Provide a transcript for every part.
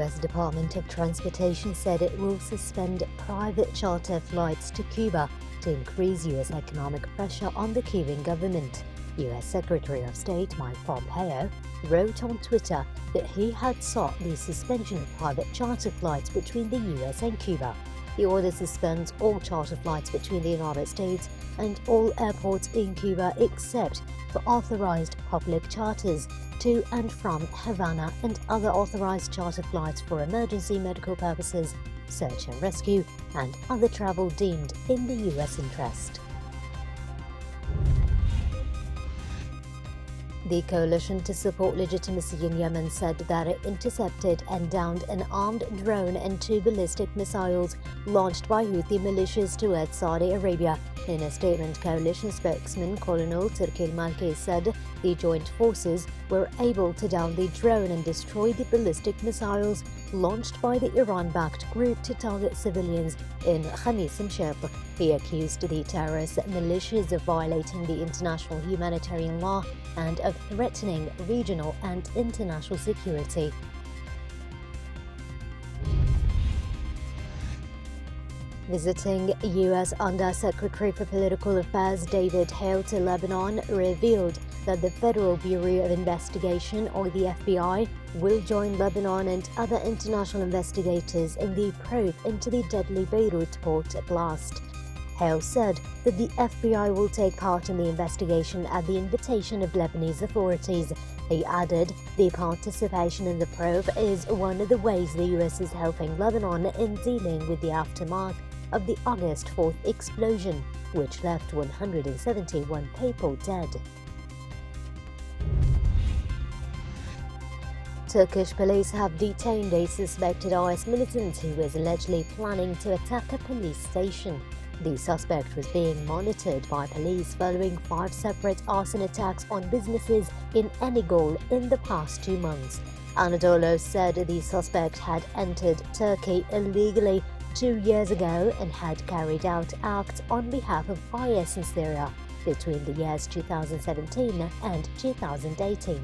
U.S. Department of Transportation said it will suspend private charter flights to Cuba to increase U.S. economic pressure on the Cuban government. U.S. Secretary of State Mike Pompeo wrote on Twitter that he had sought the suspension of private charter flights between the U.S. and Cuba. The order suspends all charter flights between the United States and all airports in Cuba except for authorized public charters to and from Havana and other authorized charter flights for emergency medical purposes, search and rescue, and other travel deemed in the U.S. interest. The Coalition to Support Legitimacy in Yemen said that it intercepted and downed an armed drone and 2 ballistic missiles launched by Houthi militias towards Saudi Arabia. In a statement, coalition spokesman Colonel Turki Malki said the joint forces were able to down the drone and destroy the ballistic missiles launched by the Iran-backed group to target civilians in Khamis and Shirk. He accused the terrorist militias of violating the international humanitarian law and of threatening regional and international security. Visiting U.S. Undersecretary for Political Affairs David Hale to Lebanon revealed that the Federal Bureau of Investigation, or the FBI, will join Lebanon and other international investigators in the probe into the deadly Beirut port blast. Hale said that the FBI will take part in the investigation at the invitation of Lebanese authorities. He added, the participation in the probe is one of the ways the U.S. is helping Lebanon in dealing with the aftermath of the August 4th explosion, which left 171 people dead. Turkish police have detained a suspected IS militant who was allegedly planning to attack a police station. The suspect was being monitored by police following 5 separate arson attacks on businesses in Enigol in the past 2 months. Anadolu said the suspect had entered Turkey illegally 2 years ago and had carried out acts on behalf of IS in Syria between the years 2017 and 2018.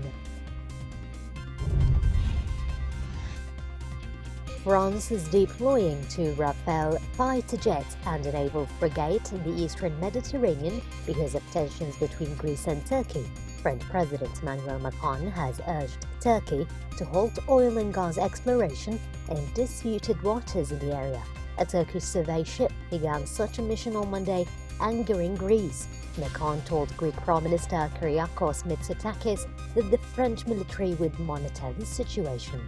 France is deploying 2 Rafale fighter jets and a naval frigate in the eastern Mediterranean because of tensions between Greece and Turkey. French President Emmanuel Macron has urged Turkey to halt oil and gas exploration in disputed waters in the area. A Turkish survey ship began such a mission on Monday, angering Greece. Macron told Greek Prime Minister Kyriakos Mitsotakis that the French military would monitor the situation.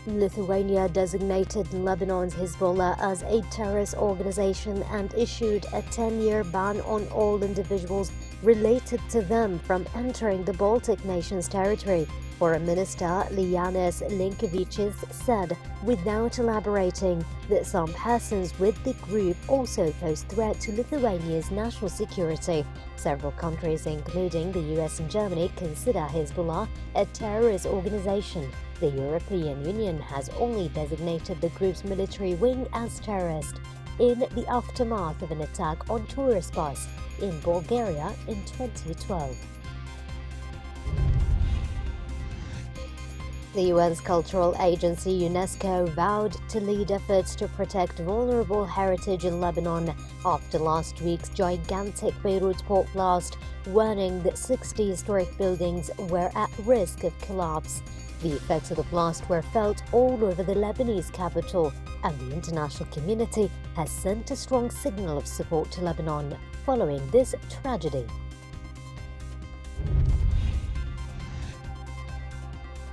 Lithuania designated Lebanon's Hezbollah as a terrorist organization and issued a 10-year ban on all individuals related to them from entering the Baltic nations' territory. Foreign Minister Lianis Linkevičius said, without elaborating, that some persons with the group also pose threat to Lithuania's national security. Several countries, including the US and Germany, consider Hezbollah a terrorist organization. The European Union has only designated the group's military wing as terrorist in the aftermath of an attack on tourist bus in Bulgaria in 2012. The UN's cultural agency UNESCO vowed to lead efforts to protect vulnerable heritage in Lebanon after last week's gigantic Beirut port blast, warning that 60 historic buildings were at risk of collapse. The effects of the blast were felt all over the Lebanese capital, and the international community has sent a strong signal of support to Lebanon following this tragedy.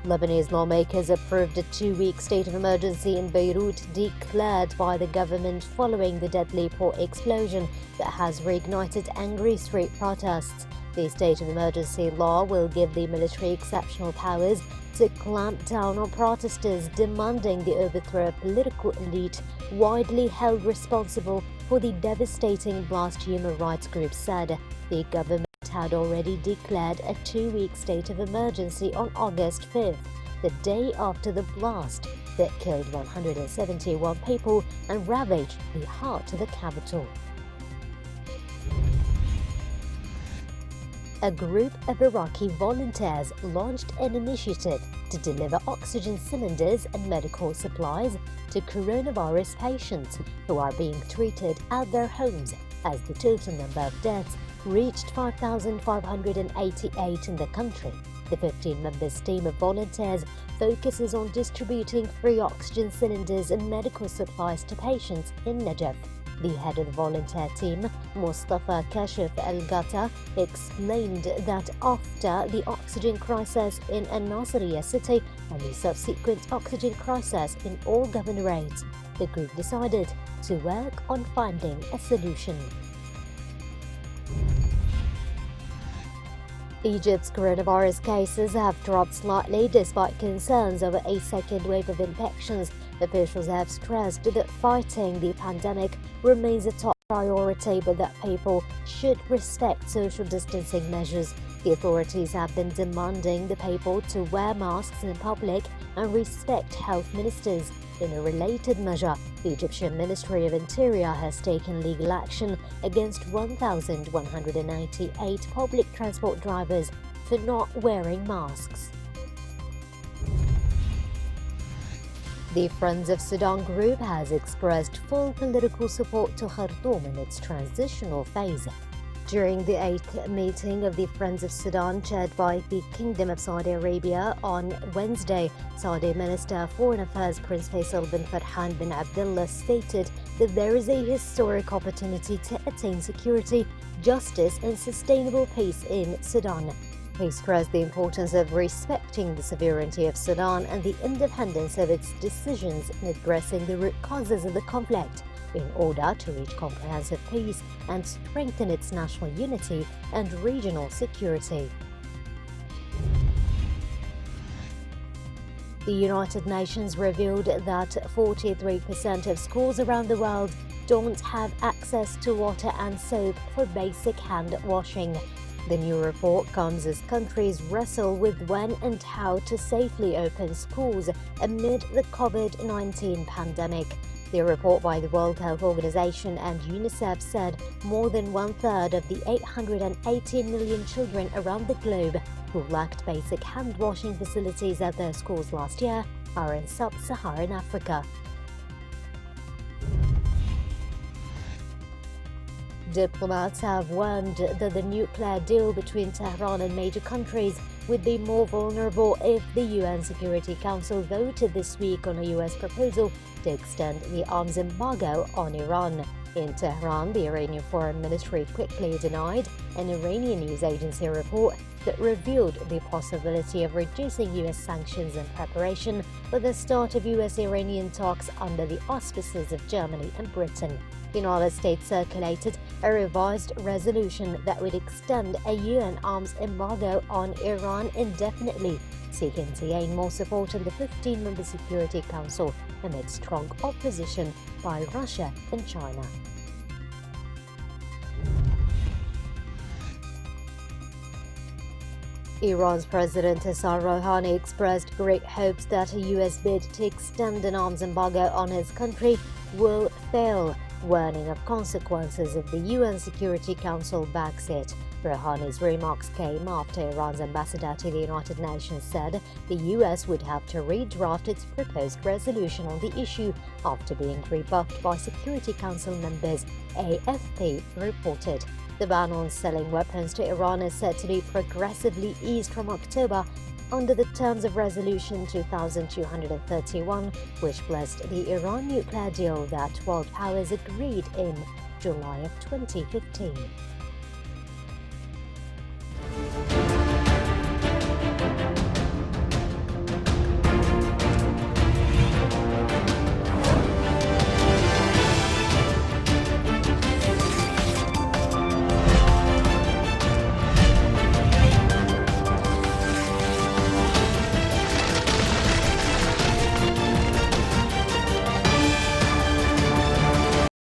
Lebanese lawmakers approved a 2-week state of emergency in Beirut declared by the government following the deadly port explosion that has reignited angry street protests. The state of emergency law will give the military exceptional powers to clamp down on protesters demanding the overthrow of political elite widely held responsible for the devastating blast, human rights groups said. The government had already declared a 2-week state of emergency on August 5th, the day after the blast that killed 171 people and ravaged the heart of the capital. a group of Iraqi volunteers launched an initiative to deliver oxygen cylinders and medical supplies to coronavirus patients who are being treated at their homes, as the total number of deaths reached 5,588 in the country. The 15-member team of volunteers focuses on distributing free oxygen cylinders and medical supplies to patients in Najaf. The head of the volunteer team, Mustafa Kashif Al-Ghata, explained that after the oxygen crisis in Al-Nasiriyah city and the subsequent oxygen crisis in all governorates, the group decided to work on finding a solution. Egypt's coronavirus cases have dropped slightly despite concerns over a second wave of infections. Officials have stressed that fighting the pandemic remains a top priority, but that people should respect social distancing measures. The authorities have been demanding the people to wear masks in public and respect health ministers. In a related measure, the Egyptian Ministry of Interior has taken legal action against 1,198 public transport drivers for not wearing masks. The Friends of Sudan group has expressed full political support to Khartoum in its transitional phase. During the 8th meeting of the Friends of Sudan chaired by the Kingdom of Saudi Arabia on Wednesday, Saudi Minister of Foreign Affairs Prince Faisal bin Farhan bin Abdullah stated that there is a historic opportunity to attain security, justice and sustainable peace in Sudan. He stressed the importance of respecting the sovereignty of Sudan and the independence of its decisions in addressing the root causes of the conflict, in order to reach comprehensive peace and strengthen its national unity and regional security. The United Nations revealed that 43% of schools around the world don't have access to water and soap for basic hand washing. The new report comes as countries wrestle with when and how to safely open schools amid the COVID-19 pandemic. The report by the World Health Organization and UNICEF said more than one-third of the 818 million children around the globe who lacked basic hand-washing facilities at their schools last year are in sub-Saharan Africa. Diplomats have warned that the nuclear deal between Tehran and major countries would be more vulnerable if the UN Security Council voted this week on a US proposal to extend the arms embargo on Iran. In Tehran, the Iranian Foreign Ministry quickly denied an Iranian news agency report that revealed the possibility of reducing US sanctions in preparation for the start of US-Iranian talks under the auspices of Germany and Britain. The United States circulated a revised resolution that would extend a UN arms embargo on Iran indefinitely, seeking to gain more support in the 15-member Security Council amid strong opposition by Russia and China. Iran's President Hassan Rouhani expressed great hopes that a US bid to extend an arms embargo on his country will fail, warning of consequences if the UN Security Council backs it. Rouhani's remarks came after Iran's ambassador to the United Nations said the US would have to redraft its proposed resolution on the issue after being rebuffed by Security Council members, AFP reported. The ban on selling weapons to Iran is said to be progressively eased from October under the terms of Resolution 2231, which blessed the Iran nuclear deal that world powers agreed in July of 2015.